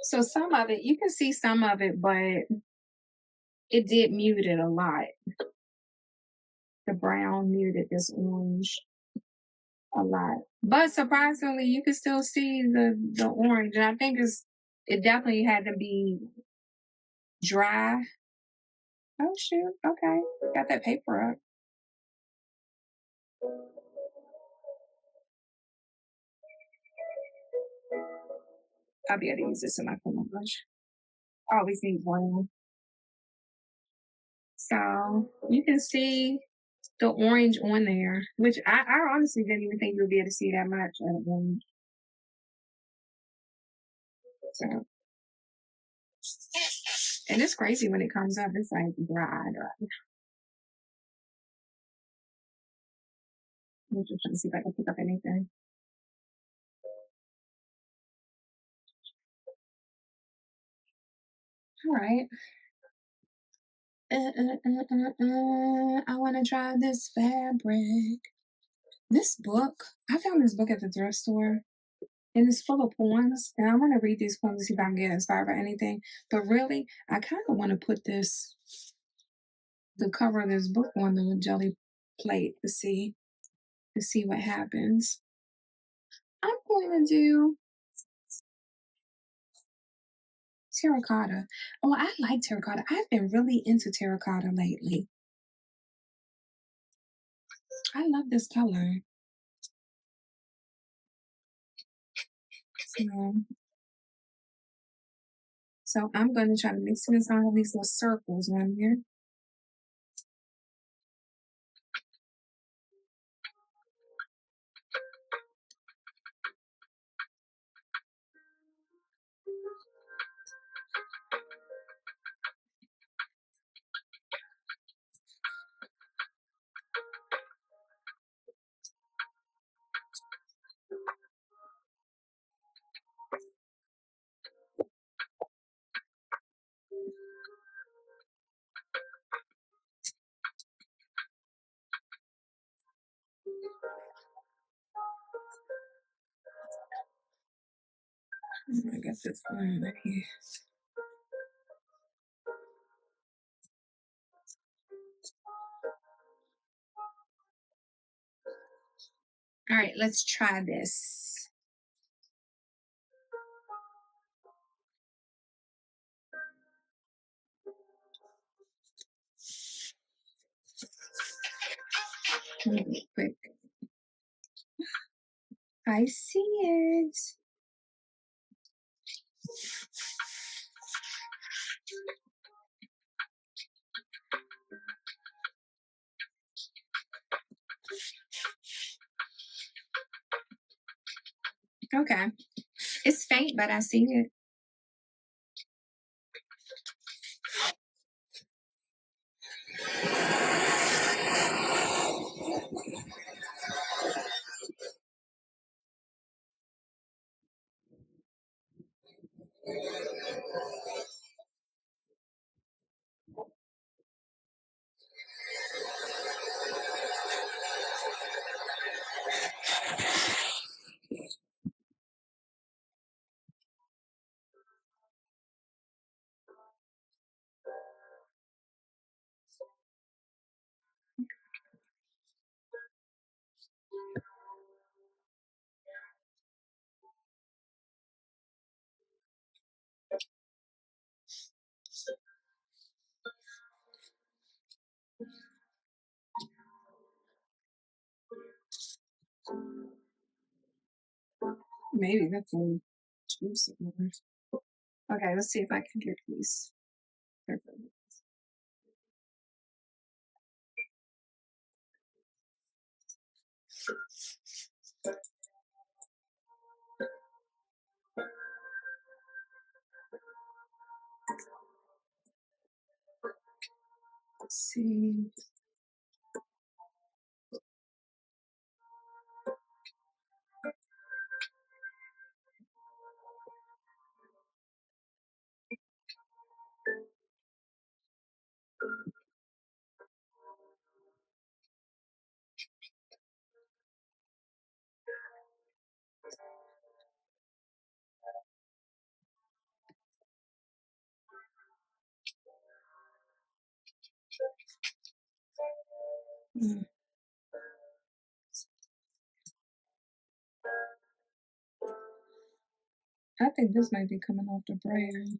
So some of it, you can see some of it, but it did mute it a lot. The brown muted this orange a lot. But surprisingly, you can still see the orange. And I think it definitely had to be dry. Oh shoot. Okay. Got that paper up. I'll be able to use this in my collage. I always need brown. So you can see the orange on there, which I honestly didn't even think you'll be able to see that much of orange. So, and it's crazy when it comes up. It's like dry. I'm just trying to see if I can pick up anything. All right. I want to try this fabric. This book, I found this book at the thrift store, and it's full of poems. And I want to read these poems to see if I can get inspired by anything. But really, I kind of want to put the cover of this book on the jelly plate to see what happens. I'm going to do terracotta. Oh, I like terracotta. I've been really into terracotta lately. I love this color. So I'm going to try to mix this on these little circles on here. I guess it's fine right here. All right, let's try this. Quick. I see it. Okay. It's faint, but I see it. Maybe that's a juicy one. Okay, let's see if I can get these. Perfect. Let's see. Mm. I think this might be coming off the braid.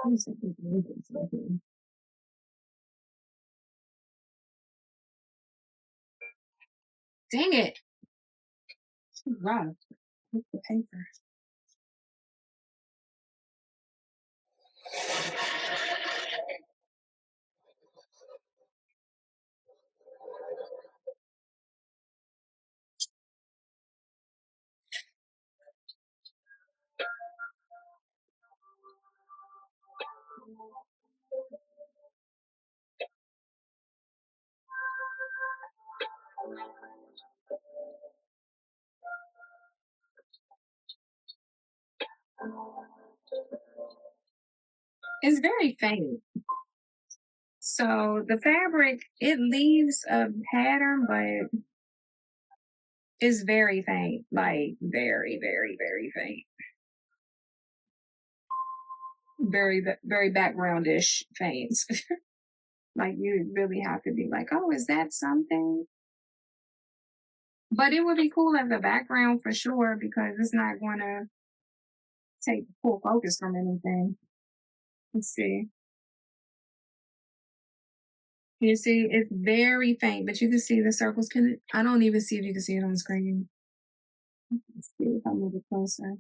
Let me see if this label's open. Dang it! Wow, with the paper. It's very faint. So the fabric, it leaves a pattern, but it's very faint. Like very, very, very faint. Very, very backgroundish faint. Like you really have to be like, oh, is that something? But it would be cool as a background for sure because it's not going to take full focus from anything. Let's see. You see, it's very faint, but you can see the circles. I don't even see if you can see it on the screen. Let's see if I move it closer.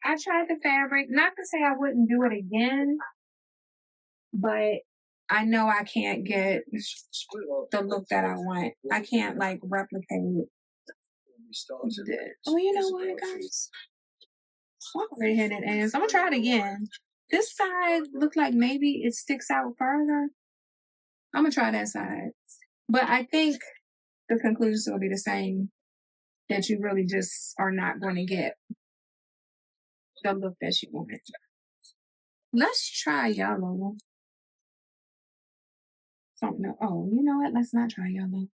I tried the fabric, not to say I wouldn't do it again, but I know I can't get the look that I want. I can't like replicate the. Oh, you know what, guys? I'm already hitting ends. I'm gonna try it again. This side looked like maybe it sticks out further. I'm gonna try that side, but I think the conclusions will be the same. That you really just are not going to get the look that you want. Let's try yellow. Don't know. Oh, you know what? Let's not try yellow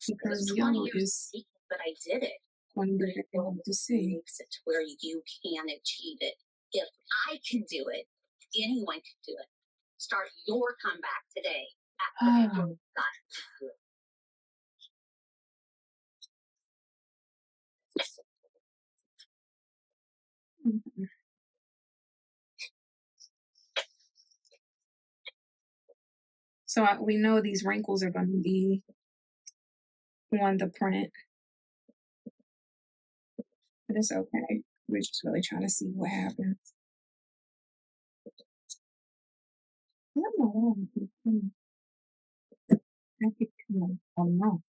because yellow is. But I did it. One of the things to see. Makes it to where you can achieve it. If I can do it, anyone can do it. Start your comeback today. Oh. So we know these wrinkles are going to be on the print, but it's okay. We're just really trying to see what happens. I don't know why I keep coming off.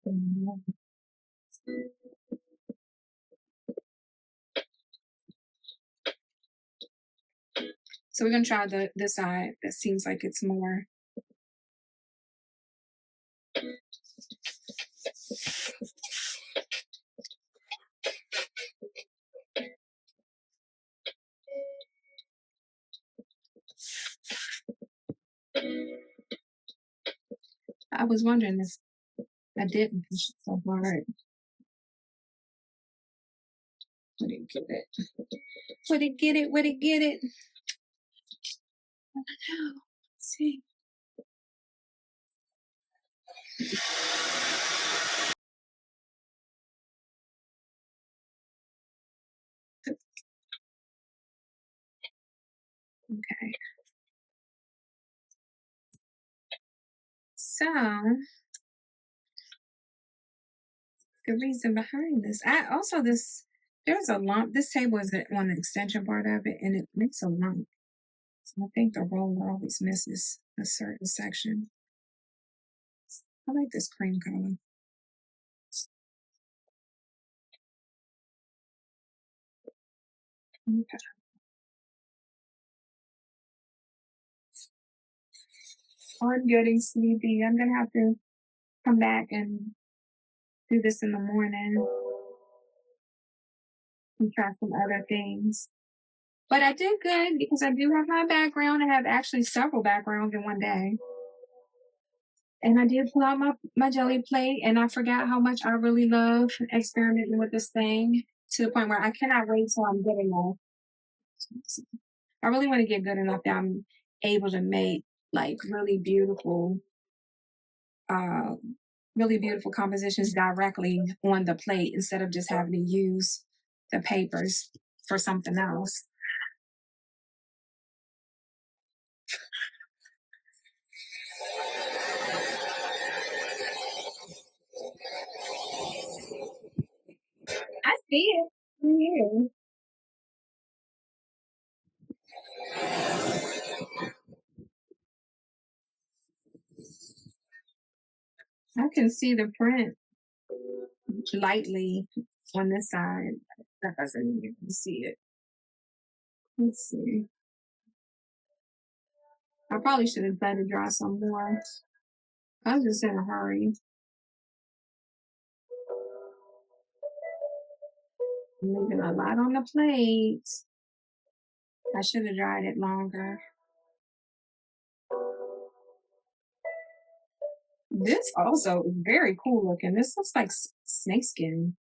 So we're gonna try the side that seems like it's more. I was wondering if I didn't push it so hard. Would it get it? Would it get it? Would it get it? Let's see. Okay. So the reason behind this. I also there's a lump. This table is on the extension part of it, and it makes a lump. So I think the roller always misses a certain section. I like this cream color. Okay. I'm getting sleepy. I'm gonna have to come back and do this in the morning and try some other things. But I did good because I do have my background. I have actually several backgrounds in one day. And I did pull out my jelly plate, and I forgot how much I really love experimenting with this thing to the point where I cannot wait till I'm good enough. I really want to get good enough that I'm able to make like uh, really beautiful compositions directly on the plate instead of just having to use the papers for something else. I see it. Yeah. I can see the print lightly on this side. That doesn't you can see it. Let's see. I probably should have let it dry some more. I was just in a hurry. I'm leaving a lot on the plate. I should have dried it longer. This also is very cool looking. This looks like snakeskin.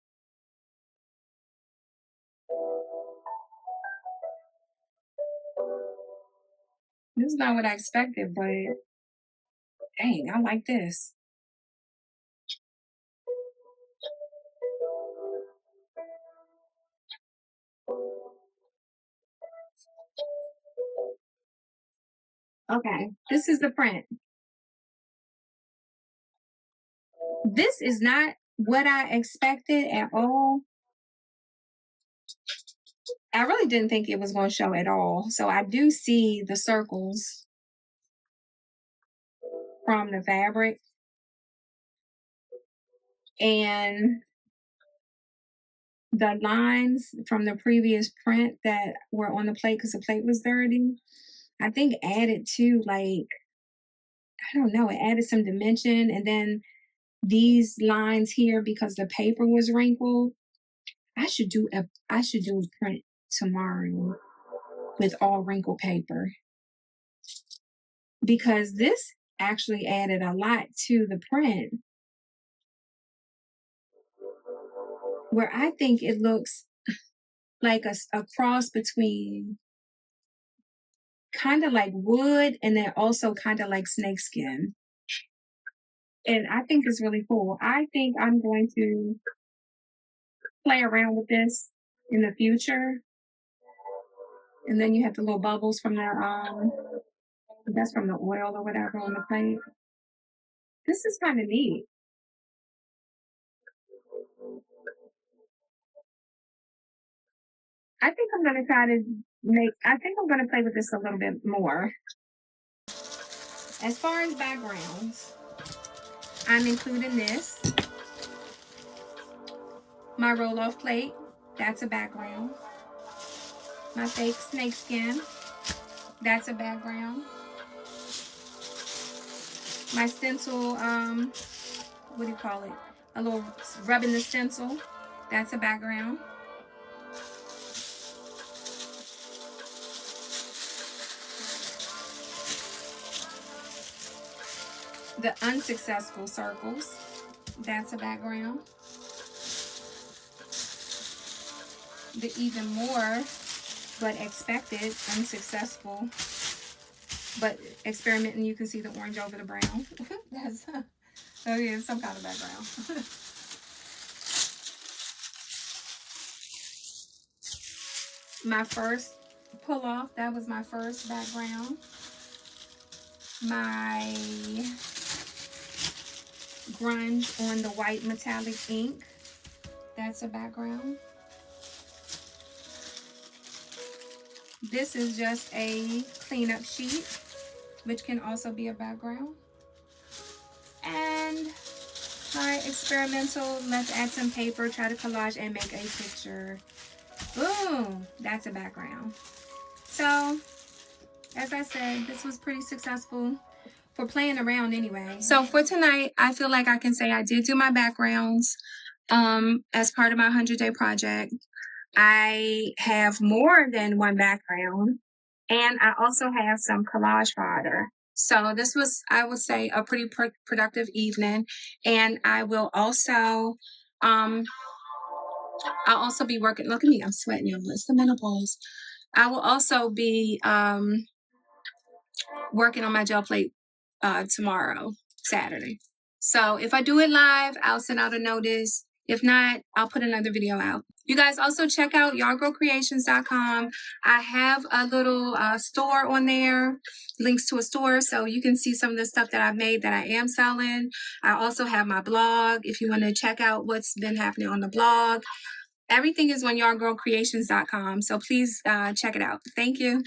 This is not what I expected, but dang, I like this. Okay, this is the print. This is not what I expected at all. I really didn't think it was going to show at all. So I do see the circles from the fabric, and the lines from the previous print that were on the plate because the plate was dirty, I think added to like, I don't know, it added some dimension. And then these lines here, because the paper was wrinkled, I should do a print tomorrow with all wrinkled paper because this actually added a lot to the print where I think it looks like a cross between kind of like wood and then also kind of like snakeskin. And I think it's really cool. I think I'm going to play around with this in the future. And then you have the little bubbles from the that's from the oil or whatever on the plate. This is kind of neat. I think I'm gonna try to I think I'm gonna play with this a little bit more. As far as backgrounds, I'm including this. My roll-off plate, that's a background. My fake snakeskin, that's a background. My stencil, what do you call it? A little rubbing the stencil, that's a background. The unsuccessful circles, that's a background. The even more but expected unsuccessful but experimenting, you can see the orange over the brown. That's oh yeah, some kind of background. My first pull off, that was my first background. My grunge on the white metallic ink, That's a background. This is just a cleanup sheet, which can also be a background. And my experimental, let's add some paper, try to collage and make a picture. Boom, that's a background. So, as I said, this was pretty successful for playing around anyway. So for tonight, I feel like I can say I did do my backgrounds as part of my 100-day project. I have more than one background, and I also have some collage fodder. So this was, I would say, a pretty productive evening. And I will also, I'll also be working. Look at me, I'm sweating, y'all. It's the menopause. I will also be working on my gel plate tomorrow, Saturday. So if I do it live, I'll send out a notice. If not, I'll put another video out. You guys also check out yardgirlcreations.com. I have a little store on there, links to a store, so you can see some of the stuff that I've made that I am selling. I also have my blog if you want to check out what's been happening on the blog. Everything is on yardgirlcreations.com, so please check it out. Thank you.